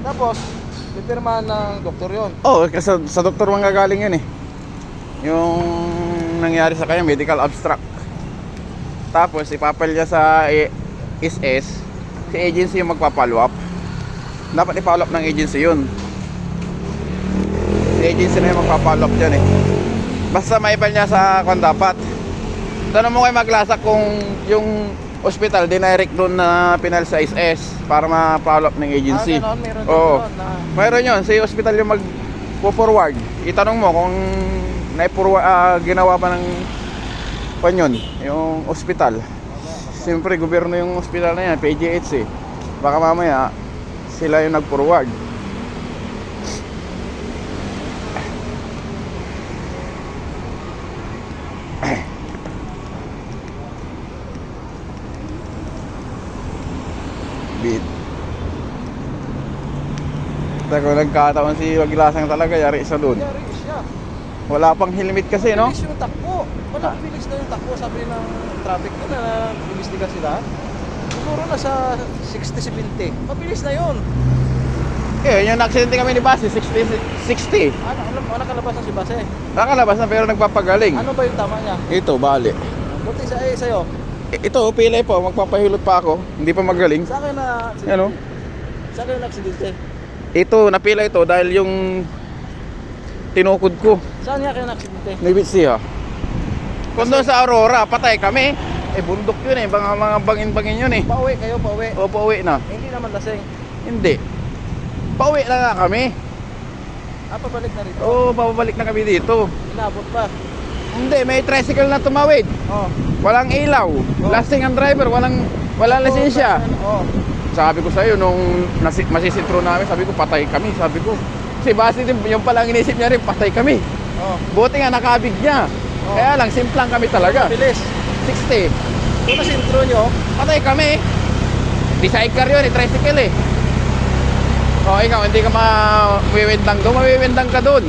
Tapos, pipirmahan ng doktor yon. Oh, kasi sa doktor manggagaling yun eh. Yung nangyari sa kanya, medical abstract. Tapos ipapal niya sa SS. Si agency yung magpa-follow up. Dapat i-follow up ng agency yun. Si agency na yung magpa-follow up dyan eh. Basta maipal niya sa kung dapat. Tanong mo kay Maglasa kung yung hospital dinirect doon na pinal sa SS para ma-follow up ng agency. Ganon, meron din Oo. ganon na. Mayroon yun. Si hospital yung mag-forward. Itanong mo kung ginawa pa ng panyon, yung hospital. Siyempre, gobyerno yung hospital na yan, PGH eh. Baka mamaya, sila yung nag-forward. Bit. Kung nagkataon si Waglasang talaga, yari isa doon. Yari siya. Wala pang helmet kasi, no? Bilis yung takbo. Wala, bilis na yung takbo. Sabi ng traffic na imbestiga sila. Siguro na sa 60-70. Mabilis na yun. Eh, yung aksidente kami ni Basi, 60. Ano kalabas na si Base? Nakalabas na pero nagpapagaling. Ano ba yung tama niya? Ito, bali. Buti sa'yo. Ito, pilay po, magpapahilot pa ako. Hindi pa magaling. Sa akin na... Ano? Sa akin na aksidente. Ito, napila ito dahil yung tinukod ko. Saan nga kayo na aksidente? Nabitsi ha. Kung doon sa Aurora, patay kami. Eh, bundok yun eh. Mga bangin-bangin yun eh. Pauwi kayo, pauwi. O, pauwi na. Hindi naman lasing. Hindi. Pauwi na nga kami. Pabalik na rito. Oo, babalik na kami dito. Inabot pa. Hindi, may tricycle na tumawid. Oh. Walang ilaw. Lasting ang driver, walang lisensya. Oh. Sabi ko sa'yo, nung masisintro namin, sabi ko, patay kami. Sabi ko, si Basi din, yung palang inisip niya rin, patay kami. Oh. Buti nga nakabig niya. Oh. Kaya lang, simplang kami talaga. Bilis. 60. Kung nasintro nyo, Patay kami. Di sidecar yun, tricycle eh. O, ikaw, hindi ka mawiwindang doon. Mawiwindang ka doon.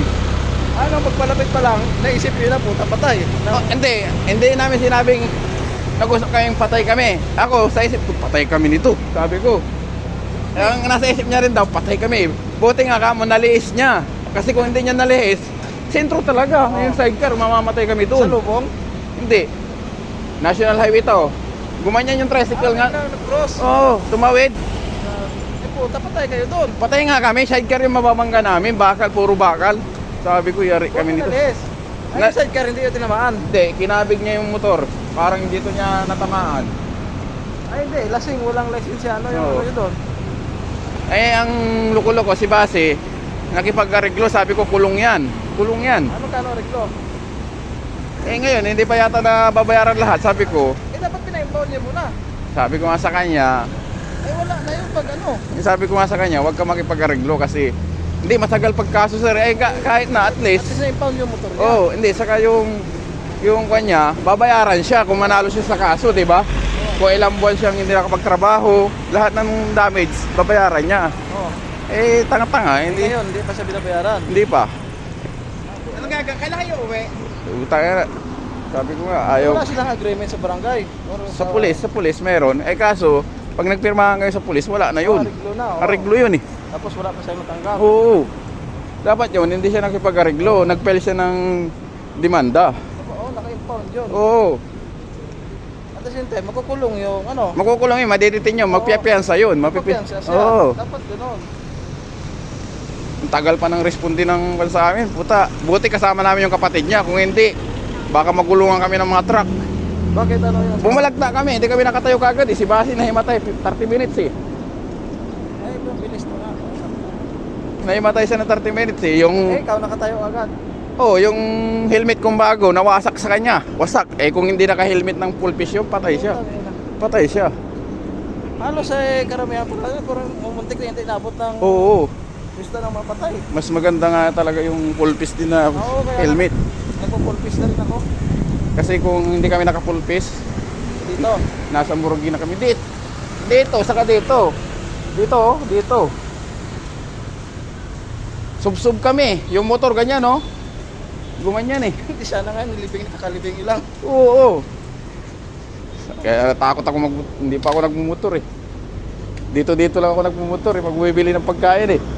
pagpalapit pa lang, naisip nyo na puta patay. Oh, hindi namin sinabing nag-usap kaming patay kami. Ako, sa isip ko, patay kami nito. Sabi ko. Ang nasa isip niya rin daw, patay kami. Buti nga kamo, naliis niya. Kasi kung hindi niya naliis, sentro talaga. Yung sidecar, mamamatay kami Sa doon. lubong? Hindi. National Highway to. Gumanyan yung tricycle nga. Nag-cross. Oo, tumawid. Puta patay kayo doon. Patay nga kami, sidecar yung mababangga namin. Bakal, puro bakal. Sabi ko, yari kami nito. Ay, Na- sidecar hindi yung tinamaan. Hindi, kinabig niya yung motor. Parang dito niya natamaan. Ay hindi, lasing, walang lisensya. Ano yung Oo. ano yun doon? Eh, ang loko-loko, si Basi, nakipag-areglo, sabi ko, kulong yan. Kulong yan. Ano kano reglo? Eh, ngayon, hindi pa yata na babayaran lahat. Sabi ko, Dapat pina-impound niya muna. sabi ko nga sa kanya, Wala na yung pag ano. sabi ko nga sa kanya, huwag ka makipag-areglo kasi hindi, matagal pagkaso, sir. Eh, kahit na, at At least, least na-impound yung motor niya. oh, hindi, saka yung kanya, babayaran siya kung manalo siya sa kaso, di ba? Kung ilang buwan siyang hindi nakapagtrabaho, lahat ng damage, babayaran niya. Oh. Eh, tanga-tanga, hindi, Ngayon, hindi pa siya binabayaran. hindi pa. Ano kailan kayo uwi? Utang na. Sabi ko nga, ayaw. Wala silang agreement sa barangay. Or Sa pulis meron. Eh kaso, pag nagpirmahan kayo sa pulis, wala na yun. Ariglo na. Oh. Ariglo yun eh. Tapos wala pa siya matanggap. Oo. Dapat yun, hindi siya nakipag-ariglo. Nag-file siya ng demanda. Oo, naka-impound yun. Oo. At the same time, makukulong yung ano. Makukulong yun, madeditin yun, magpiyapiyansa yun. Mapipiyansa siya. Oo. Dapat gano'n. Ang tagal pa ng respondi ng sa amin. Puta, buti kasama namin yung kapatid niya. Kung hindi, baka magulungan kami ng mga truck. Bakit ano yun? Bumalagta kami, hindi kami nakatayo kagad eh. Si Basi nahimatay, 30 minutes eh. Ay, bilis na nga. Nahimatay siya ng 30 minutes eh. Yung Ikaw nakatayo agad. oh, yung helmet kong bago, nawasak sa kanya. Wasak. Eh, kung hindi naka-helmet ng full face yun, patay siya. Patay siya. Halos karamihan pa lang. Parang mumuntik na hindi inabot ng Oo. gusto ng mapatay. Mas maganda nga talaga yung full face din na Oo, kaya helmet. Nagpo-pulpis na rin ako. Kasi kung hindi kami naka-full face, Dito. nasa Murugi na kami. Dito, saka dito. Dito, dito. Sub-sub kami. Yung motor ganyan, no? Gumanyan eh. Hindi siya na nga, nakalibing ilang. Oo. Kaya natakot ako hindi pa ako nagmumotor eh. Dito lang ako nagmumotor, pag bumibili ng pagkain eh.